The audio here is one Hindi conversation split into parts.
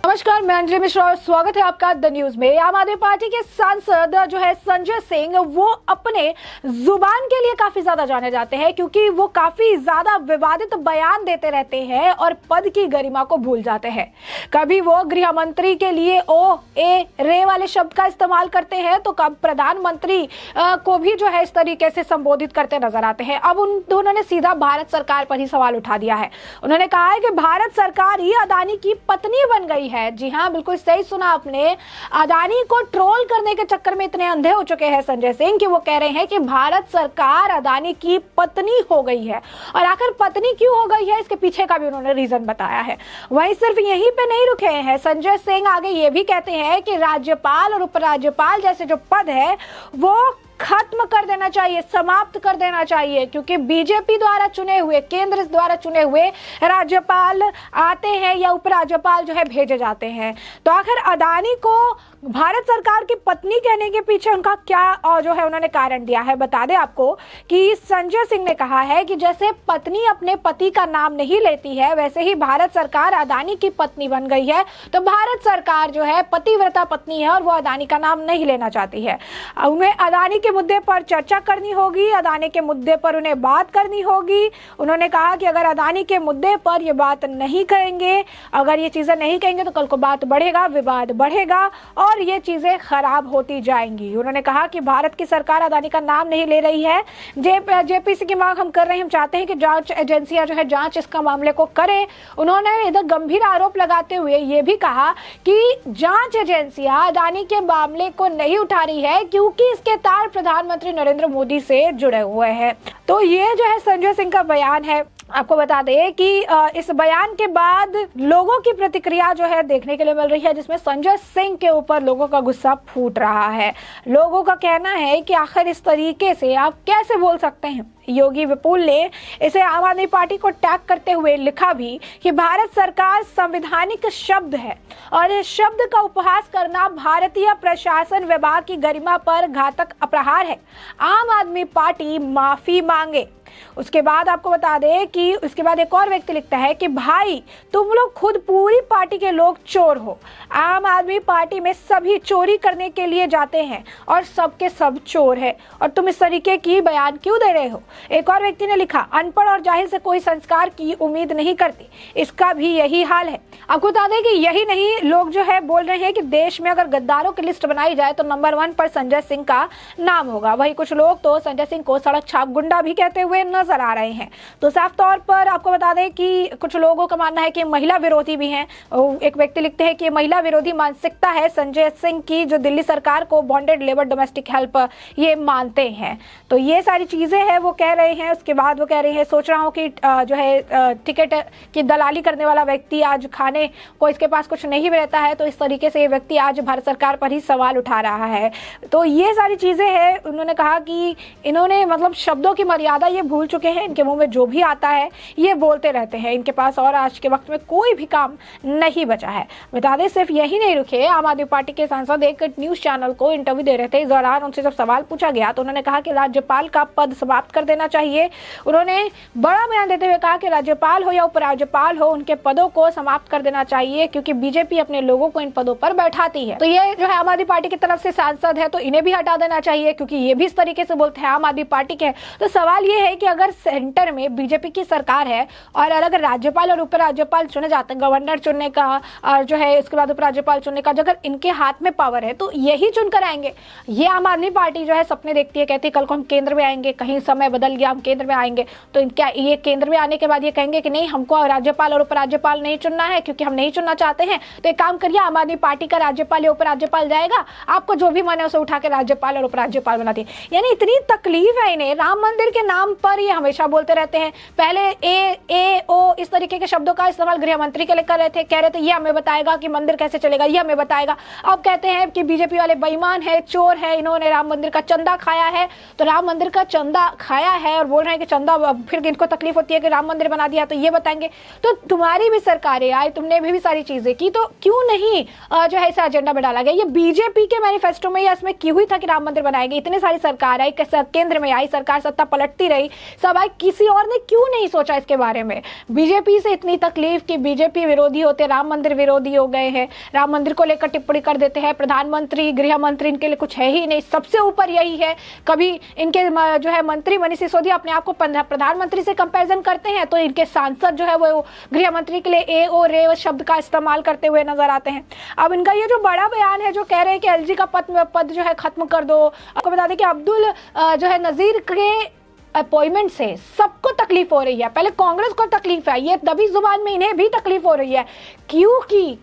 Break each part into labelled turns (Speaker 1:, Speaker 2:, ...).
Speaker 1: नमस्कार, मैं अंजलि मिश्रा और स्वागत है आपका द न्यूज में। आम आदमी पार्टी के सांसद जो है संजय सिंह, वो अपने जुबान के लिए काफी ज्यादा जाने जाते हैं क्योंकि वो काफी ज्यादा विवादित बयान देते रहते हैं और पद की गरिमा को भूल जाते हैं। कभी वो गृह मंत्री के लिए ओ ए रे वाले शब्द का इस्तेमाल करते हैं तो कब प्रधानमंत्री को भी जो है इस तरीके से संबोधित करते नजर आते हैं। अब उन दोनों ने सीधा भारत सरकार पर ही सवाल उठा दिया है। उन्होंने कहा है कि भारत सरकार ही अदानी की पत्नी बन गई है। जी हाँ, बिल्कुल सही सुना आपने। अदानी को ट्रोल करने के चक्कर में इतने अंधे हो चुके हैं संजय सिंह कि वो कह रहे हैं कि भारत सरकार अदानी की पत्नी हो गई है। और आखिर पत्नी क्यों हो गई है, इसके पीछे का भी उन्होंने रीजन बताया है। वहीं सिर्फ यहीं पे नहीं रुके हैं संजय सिंह, आगे ये भी कहते हैं कि राज्यपाल और उपराज्यपाल जैसे जो पद है वो खत्म कर देना चाहिए, समाप्त कर देना चाहिए, क्योंकि बीजेपी द्वारा चुने हुए, केंद्र द्वारा चुने हुए राज्यपाल आते हैं या उपराज्यपाल जो है भेजे जाते हैं। तो आखिर अदानी को भारत सरकार की पत्नी कहने के पीछे उनका क्या जो है उन्होंने कारण दिया है। बता दें आपको कि संजय सिंह ने कहा है कि जैसे पत्नी अपने पति का नाम नहीं लेती है, वैसे ही भारत सरकार अदानी की पत्नी बन गई है। तो भारत सरकार जो है पतिव्रता पत्नी है और वो अदानी का नाम नहीं लेना चाहती है। उन्हें अदानी के मुद्दे पर चर्चा करनी होगी, अदानी के मुद्दे पर उन्हें बात करनी होगी। उन्होंने कहा कि अगर अदानी के मुद्दे पर ये बात नहीं कहेंगे, अगर ये चीजें नहीं कहेंगे तो कल को बात बढ़ेगा, विवाद बढ़ेगा और ये चीजें खराब होती जाएंगी। उन्होंने कहा कि भारत की सरकार अदानी का नाम नहीं ले रही है। जेपीसी की मांग हम कर रहे हैं, हम चाहते हैं कि जांच एजेंसियां जो है जांच इसका मामले को करे। उन्होंने इधर गंभीर आरोप लगाते हुए ये भी कहा कि जांच एजेंसियां अदानी के मामले को नहीं उठा रही है क्योंकि इसके तार प्रधानमंत्री नरेंद्र मोदी से जुड़े हुए हैं। तो ये जो है संजय सिंह का बयान है। आपको बता दें कि इस बयान के बाद लोगों की प्रतिक्रिया जो है देखने के लिए मिल रही है, जिसमें संजय सिंह के ऊपर लोगों का गुस्सा फूट रहा है। लोगों का कहना है कि आखिर इस तरीके से आप कैसे बोल सकते हैं। योगी विपुल ने इसे आम आदमी पार्टी को टैग करते हुए लिखा भी कि भारत सरकार संवैधानिक शब्द है और इस शब्द का उपहास करना भारतीय प्रशासन विभाग की गरिमा पर घातक अपराध है। आम आदमी पार्टी माफी मांगे। उसके बाद आपको बता दें कि उसके बाद एक और व्यक्ति लिखता है कि भाई तुम लोग खुद पूरी पार्टी के लोग चोर हो। आम आदमी पार्टी में सभी चोरी करने के लिए जाते हैं और सबके सब चोर है और तुम इस तरीके की बयान क्यों दे रहे हो। एक और व्यक्ति ने लिखा, अनपढ़ और जाहिल से कोई संस्कार की उम्मीद नहीं करती, इसका भी यही हाल है। आपको बता दें कि यही नहीं, लोग जो है बोल रहे हैं कि देश में अगर गद्दारों की लिस्ट बनाई जाए तो नंबर 1 पर संजय सिंह का नाम होगा। वही कुछ लोग तो संजय सिंह को सड़क छाप गुंडा भी कहते हुए नजर आ रहे हैं। तो साफ तौर पर आपको बता दें कि कुछ लोगों का मानना है कि महिला विरोधी भी हैं। एक व्यक्ति लिखते हैं कि महिला विरोधी मानसिकता है संजय सिंह की, जो दिल्ली सरकार को बॉन्डेड लेबर डोमेस्टिक हेल्प ये मानते हैं। तो ये सारी चीजें हैं वो कह रहे हैं। उसके बाद वो कह रहे हैं, सोच रहा हूँ कि जो है टिकट की दलाली करने वाला व्यक्ति आज खाने को इसके पास कुछ नहीं रहता है, तो इस तरीके से ये व्यक्ति आज भारत सरकार पर ही सवाल उठा रहा है। तो ये सारी चीजें हैं। उन्होंने कहा कि इन्होंने मतलब शब्दों की मर्यादा ये भूल चुके हैं। इनके मुंह में जो भी आता है ये बोलते रहते हैं। इनके पास और आज के वक्त में कोई भी काम नहीं बचा है। बता दें सिर्फ यही नहीं रुके, आम आदमी पार्टी के सांसद एक न्यूज चैनल को इंटरव्यू दे रहे थे। इस दौरान उनसे जब सवाल पूछा गया तो उन्होंने कहा कि राज्यपाल का पद समाप्त कर देना चाहिए। उन्होंने बड़ा बयान देते हुए कहा कि राज्यपाल हो या उपराज्यपाल हो, उनके पदों को समाप्त कर देना चाहिए क्योंकि बीजेपी अपने लोगों को इन पदों पर बैठाती है। तो ये जो है आम आदमी पार्टी की तरफ से सांसद है तो इन्हें भी हटा देना चाहिए क्योंकि ये भी इस तरीके से बोलते हैं आम आदमी पार्टी के। तो सवाल ये है कि अगर सेंटर में बीजेपी की सरकार है और अगर राज्यपाल और उपराज्यपाल चुने जाते हैं, गवर्नर चुनने का और जो है इसके बाद उपराज्यपाल चुनने का, अगर इनके हाथ में पावर है तो यही चुनकर आएंगे। ये आम आदमी पार्टी जो है सपने देखती है, कहती है कल को हम केंद्र में आएंगे, कहीं समय बदल गया हम केंद्र में आएंगे तो क्या ये केंद्र में आने के बाद ये कहेंगे कि नहीं हमको राज्यपाल और उपराज्यपाल नहीं चुनना है क्योंकि हम नहीं चुनना चाहते हैं। तो एक काम करिए, आम आदमी पार्टी का राज्यपाल या उपराज्यपाल जाएगा, आपको जो भी मन है उसे उठा के राज्यपाल और उपराज्यपाल बना दिए। यानी इतनी तकलीफ है इन्हें। राम मंदिर के नाम पर ये हमेशा बोलते रहते हैं। पहले ए ओ इस तरीके के शब्दों का इस्तेमाल गृह मंत्री के लिए कर रहे थे, कह रहे थे ये हमें बताएगा कि मंदिर कैसे चलेगा, ये हमें बताएगा। अब कहते हैं कि बीजेपी वाले बेईमान है, चोर है, इन्होंने राम मंदिर का चंदा खाया है। तो राम मंदिर का चंदा खाया है और बोल रहे हैं कि चंदा, फिर इनको तकलीफ होती है कि राम मंदिर बना दिया तो ये बताएंगे। तो तुम्हारी भी सरकारें आई, तुमने भी सारी चीजें की, तो क्यों नहीं जो है इसे एजेंडा में डाला गया। ये बीजेपी के मैनिफेस्टो में या इसमें की हुई था कि राम मंदिर बनाएंगे। इतनी सारी सरकार आई, केंद्र में आई, सरकार सत्ता पलटती रही, सवाल किसी और ने क्यों नहीं सोचा इसके बारे में। बीजेपी से इतनी तकलीफ कि बीजेपी विरोधी होते राम मंदिर विरोधी हो गए हैं, राम मंदिर को लेकर टिप्पणी कर देते हैं, प्रधानमंत्री गृह मंत्री इनके लिए कुछ है ही नहीं, सबसे ऊपर यही है। कभी इनके जो है मंत्री मनीष सिसोदिया अपने आप को प्रधानमंत्री से कंपैरिजन करते हैं तो इनके सांसद जो है वो गृह मंत्री के लिए ए ओ रे शब्द का इस्तेमाल करते हुए नजर आते हैं। अब इनका ये जो बड़ा बयान है जो कह रहे हैं कि एलजी का पद जो है खत्म कर दो। आपको बता दें कि अब्दुल जो है नजीर के अपॉइंटमेंट से सबको तकलीफ हो रही है। पहले कांग्रेस को तकलीफ है, ये दबी जुबान में इन्हें भी तकलीफ हो रही है, क्योंकि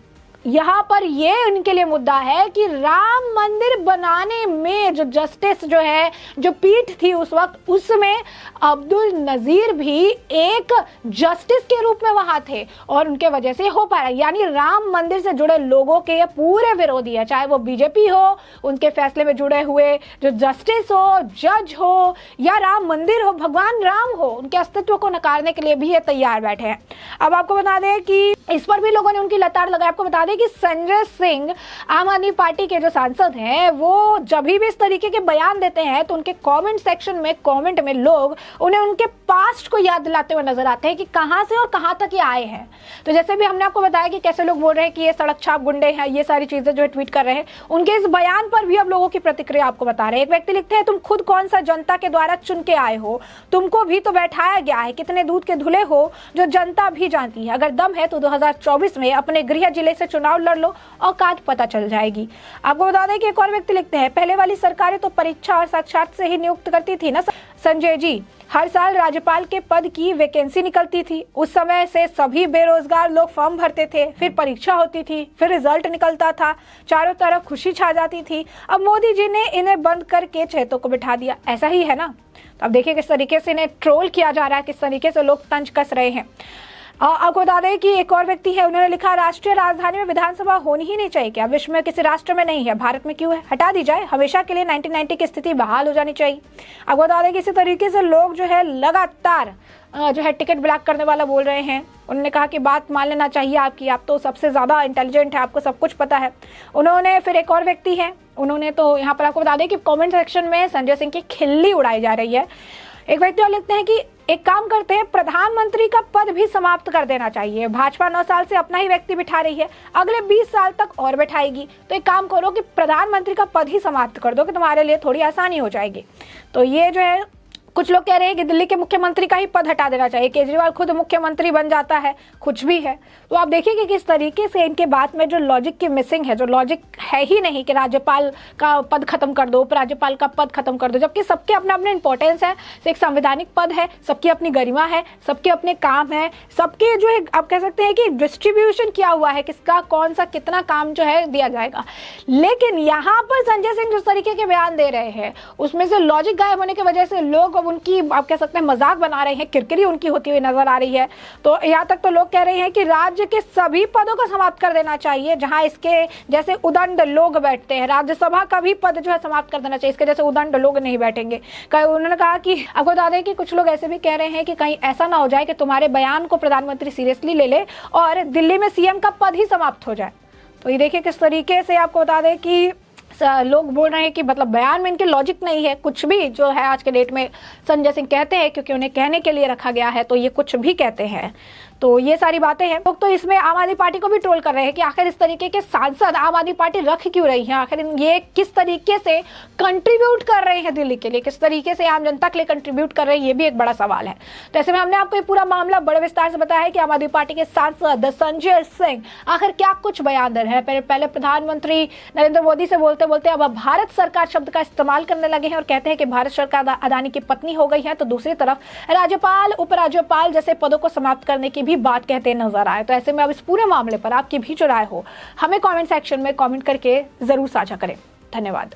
Speaker 1: यहाँ पर ये उनके लिए मुद्दा है कि राम मंदिर बनाने में जो जस्टिस जो है जो पीठ थी उस वक्त, उसमें अब्दुल नजीर भी एक जस्टिस के रूप में वहां थे और उनके वजह से हो पाया। यानी राम मंदिर से जुड़े लोगों के ये पूरे विरोधी है, चाहे वो बीजेपी हो, उनके फैसले में जुड़े हुए जो जस्टिस हो, जज हो, या राम मंदिर हो, भगवान राम हो, उनके अस्तित्व को नकारने के लिए भी ये तैयार बैठे हैं। अब आपको बता दें कि इस पर भी लोगों ने उनकी लताड़ लगाई। आपको बता दें कि संजय सिंह आम आदमी पार्टी के जो सांसद हैं वो जब भी इस तरीके के बयान देते हैं तो उनके कमेंट सेक्शन में कमेंट में लोग उन्हें उनके पास्ट को याद दिलाते हुए नजर आते हैं कि कहां से और कहां तक ये आए हैं। तो जैसे भी हमने आपको बताया कि कैसे लोग बोल रहे हैं कि ये सड़क छाप गुंडे हैं, ये सारी चीजें जो है ट्वीट कर रहे हैं, उनके इस बयान पर भी अब लोगों की प्रतिक्रिया आपको बता रहे हैं। एक व्यक्ति लिखते हैं, तुम खुद कौन सा जनता के द्वारा चुन के आए हो, तुमको भी तो बैठाया गया है, कितने दूध के धुले हो जो जनता भी जानती है, अगर दम है तो 2024 में अपने गृह जिले से चुनाव लड़ लो, औकात पता चल जाएगी। आपको बता दें कि एक और व्यक्ति लिखते हैं, पहले वाली सरकारें तो परीक्षा और साक्षात से ही नियुक्त करती थी ना संजय जी, हर साल राज्यपाल के पद की वैकेंसी निकलती थी, उस समय से सभी बेरोजगार लोग फॉर्म भरते थे, फिर परीक्षा होती थी, फिर रिजल्ट निकलता था, चारों तरफ खुशी छा जाती थी। अब मोदी जी ने इन्हें बंद करके चहेतों को बिठा दिया, ऐसा ही है ना। अब देखिए किस तरीके से इन्हें ट्रोल किया जा रहा है, किस तरीके से लोग तंज कस रहे हैं। आपको बता दें कि एक और व्यक्ति है, उन्होंने लिखा, राष्ट्रीय राजधानी में विधानसभा होनी ही नहीं चाहिए क्या? विश्व में किसी राष्ट्र में नहीं है, भारत में क्यों है? हटा दी जाए, हमेशा के लिए 1990 की स्थिति बहाल हो जानी चाहिए। आपको बता दें कि इसी तरीके से लोग जो है लगातार जो है टिकट ब्लॉक करने वाला बोल रहे हैं। उन्होंने कहा कि बात मान लेना चाहिए आपकी, आप तो सबसे ज्यादा इंटेलिजेंट है, आपको सब कुछ पता है। उन्होंने फिर एक और व्यक्ति है, उन्होंने तो यहाँ पर आपको बता दें कि कमेंट सेक्शन में संजय सिंह की खिल्ली उड़ाई जा रही है। एक व्यक्ति और लिखते हैं कि एक काम करते हैं, प्रधानमंत्री का पद भी समाप्त कर देना चाहिए, भाजपा 9 साल से अपना ही व्यक्ति बिठा रही है, अगले 20 साल तक और बिठाएगी, तो एक काम करो कि प्रधानमंत्री का पद ही समाप्त कर दो कि तुम्हारे लिए थोड़ी आसानी हो जाएगी। तो ये जो है कुछ लोग कह रहे हैं कि दिल्ली के मुख्यमंत्री का ही पद हटा देना चाहिए, केजरीवाल खुद मुख्यमंत्री बन जाता है, कुछ भी है। तो आप देखिए कि किस तरीके से इनके बात में जो लॉजिक की मिसिंग है, जो लॉजिक है ही नहीं कि राज्यपाल का पद खत्म कर दो, उपराज्यपाल का पद खत्म कर दो, जबकि सबके अपने अपने इंपॉर्टेंस है, एक संवैधानिक पद है, सबकी अपनी गरिमा है, सबके अपने काम है, सबके जो है आप कह सकते हैं कि डिस्ट्रीब्यूशन किया हुआ है, किसका कौन सा कितना काम जो है दिया जाएगा। लेकिन यहाँ पर संजय सिंह जिस तरीके के बयान दे रहे हैं उसमें से लॉजिक गायब होने की वजह से लोग उनकी आप कह सकते हैं मजाक बना रहे हैं, किरकिरी उनकी होती हुई नजर आ रही है। तो यहाँ तक तो लोग कह रहे हैं कि राज्य के सभी पदों को समाप्त कर देना चाहिए, जहां इसके जैसे उदंड लोग बैठते हैं, राज्यसभा का भी पद जो है समाप्त कर देना चाहिए, इसके जैसे उदंड लोग नहीं बैठेंगे। उन्होंने कहा कि आपको बता दें कि कुछ लोग ऐसे भी कह रहे हैं कि कहीं ऐसा ना हो जाए कि तुम्हारे बयान को प्रधानमंत्री सीरियसली ले ले और दिल्ली में सीएम का पद ही समाप्त हो जाए। तो ये देखिए किस तरीके से आपको बता दें कि लोग बोल रहे हैं कि मतलब बयान में इनके लॉजिक नहीं है, कुछ भी जो है आज के डेट में संजय सिंह कहते हैं क्योंकि उन्हें कहने के लिए रखा गया है, तो ये कुछ भी कहते हैं। तो ये सारी बातें हैं। लोग तो इसमें आम आदमी पार्टी को भी ट्रोल कर रहे हैं कि आखिर इस तरीके के सांसद आम आदमी पार्टी रख क्यों रही है, आखिर ये किस तरीके से कंट्रीब्यूट कर रहे हैं दिल्ली के लिए, किस तरीके से आम जनता के लिए कंट्रीब्यूट कर रहे हैं, ये भी एक बड़ा सवाल है। तो ऐसे में हमने आपको ये पूरा मामला बड़े विस्तार से बताया है कि आम आदमी पार्टी के सांसद संजय सिंह आखिर क्या कुछ बयान दे रहे हैं। पहले प्रधानमंत्री नरेंद्र मोदी से बोलते बोलते अब भारत सरकार शब्द का इस्तेमाल करने लगे हैं और कहते हैं कि भारत सरकार अदानी की पत्नी हो गई है। तो दूसरी तरफ राज्यपाल उपराज्यपाल जैसे पदों को समाप्त करने की भी बात कहते नजर आए। तो ऐसे में अब इस पूरे मामले पर आपकी भी जो राय हो हमें कमेंट सेक्शन में कमेंट करके जरूर साझा करें। धन्यवाद।